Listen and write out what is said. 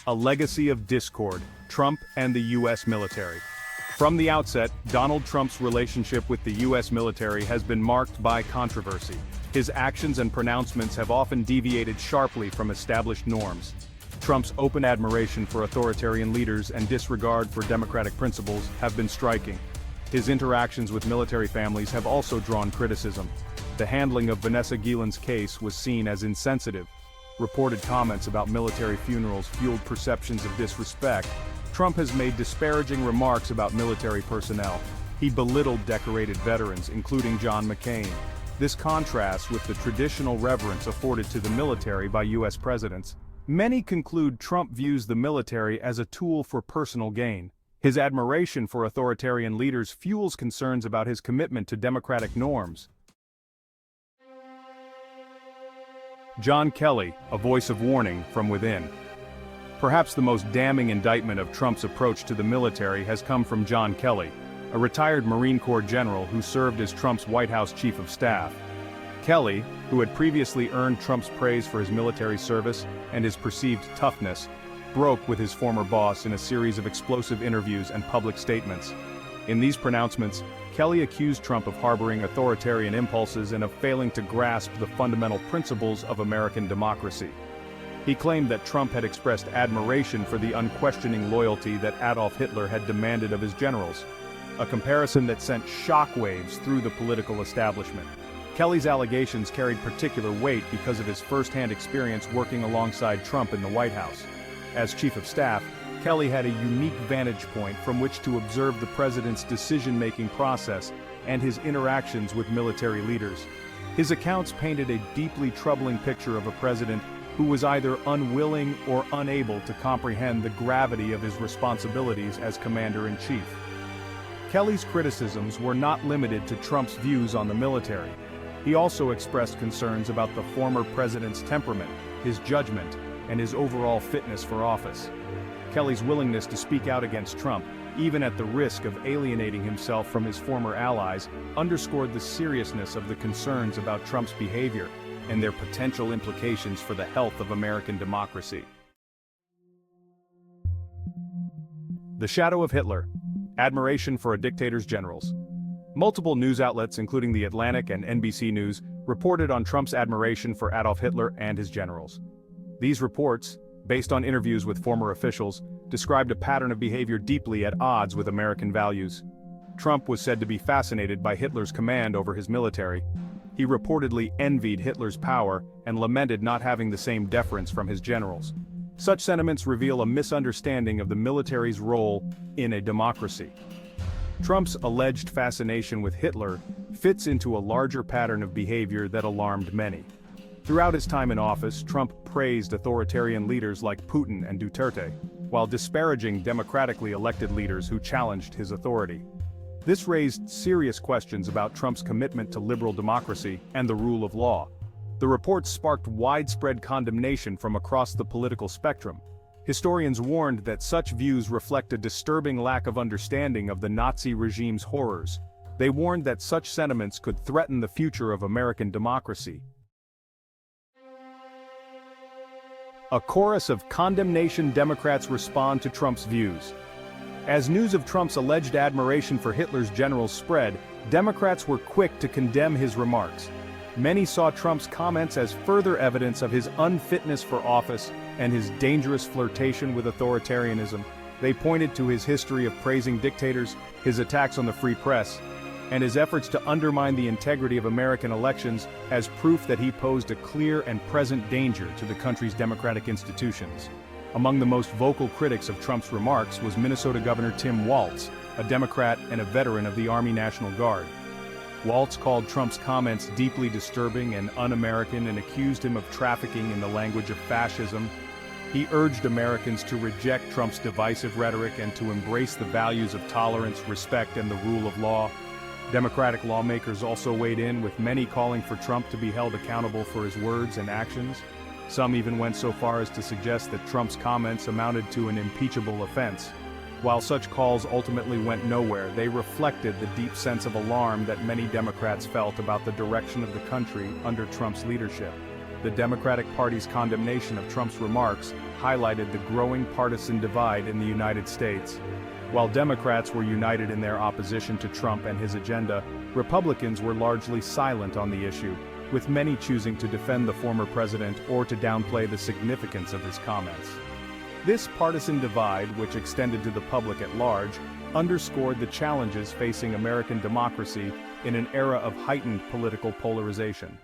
A legacy of discord, Trump and the U.S. military. From the outset, Donald Trump's relationship with the U.S. military has been marked by controversy. His actions and pronouncements have often deviated sharply from established norms. Trump's open admiration for authoritarian leaders and disregard for democratic principles have been striking. His interactions with military families have also drawn criticism. The handling of Vanessa Guillen's case was seen as insensitive. Reported comments about military funerals fueled perceptions of disrespect. Trump has made disparaging remarks about military personnel. He belittled decorated veterans, including John McCain. This contrasts with the traditional reverence afforded to the military by U.S. presidents. Many conclude Trump views the military as a tool for personal gain. His admiration for authoritarian leaders fuels concerns about his commitment to democratic norms. John Kelly, a voice of warning from within. Perhaps the most damning indictment of Trump's approach to the military has come from John Kelly, a retired Marine Corps general who served as Trump's White House chief of staff. Kelly, who had previously earned Trump's praise for his military service and his perceived toughness, broke with his former boss in a series of explosive interviews and public statements. In these pronouncements, Kelly accused Trump of harboring authoritarian impulses and of failing to grasp the fundamental principles of American democracy. He claimed that Trump had expressed admiration for the unquestioning loyalty that Adolf Hitler had demanded of his generals, a comparison that sent shockwaves through the political establishment. Kelly's allegations carried particular weight because of his first-hand experience working alongside Trump in the White House. As chief of staff, Kelly had a unique vantage point from which to observe the president's decision-making process and his interactions with military leaders. His accounts painted a deeply troubling picture of a president who was either unwilling or unable to comprehend the gravity of his responsibilities as commander-in-chief. Kelly's criticisms were not limited to Trump's views on the military. He also expressed concerns about the former president's temperament, his judgment, and his overall fitness for office. Kelly's willingness to speak out against Trump, even at the risk of alienating himself from his former allies, underscored the seriousness of the concerns about Trump's behavior and their potential implications for the health of American democracy. The shadow of Hitler. Admiration for a dictator's generals. Multiple news outlets, including The Atlantic and NBC News, reported on Trump's admiration for Adolf Hitler and his generals. These reports, based on interviews with former officials, described a pattern of behavior deeply at odds with American values. Trump was said to be fascinated by Hitler's command over his military. He reportedly envied Hitler's power and lamented not having the same deference from his generals. Such sentiments reveal a misunderstanding of the military's role in a democracy. Trump's alleged fascination with Hitler fits into a larger pattern of behavior that alarmed many. Throughout his time in office, Trump praised authoritarian leaders like Putin and Duterte, while disparaging democratically elected leaders who challenged his authority. This raised serious questions about Trump's commitment to liberal democracy and the rule of law. The reports sparked widespread condemnation from across the political spectrum. Historians warned that such views reflect a disturbing lack of understanding of the Nazi regime's horrors. They warned that such sentiments could threaten the future of American democracy. A chorus of condemnation. Democrats respond to Trump's views. As news of Trump's alleged admiration for Hitler's generals spread, Democrats were quick to condemn his remarks. Many saw Trump's comments as further evidence of his unfitness for office and his dangerous flirtation with authoritarianism. They pointed to his history of praising dictators, his attacks on the free press, and his efforts to undermine the integrity of American elections as proof that he posed a clear and present danger to the country's democratic institutions. Among the most vocal critics of Trump's remarks was Minnesota Governor Tim Walz, a Democrat and a veteran of the Army National Guard. Walz called Trump's comments deeply disturbing and un-American and accused him of trafficking in the language of fascism. He urged Americans to reject Trump's divisive rhetoric and to embrace the values of tolerance, respect, and the rule of law. Democratic lawmakers also weighed in, with many calling for Trump to be held accountable for his words and actions. Some even went so far as to suggest that Trump's comments amounted to an impeachable offense. While such calls ultimately went nowhere, they reflected the deep sense of alarm that many Democrats felt about the direction of the country under Trump's leadership. The Democratic Party's condemnation of Trump's remarks highlighted the growing partisan divide in the United States. While Democrats were united in their opposition to Trump and his agenda, Republicans were largely silent on the issue, with many choosing to defend the former president or to downplay the significance of his comments. This partisan divide, which extended to the public at large, underscored the challenges facing American democracy in an era of heightened political polarization.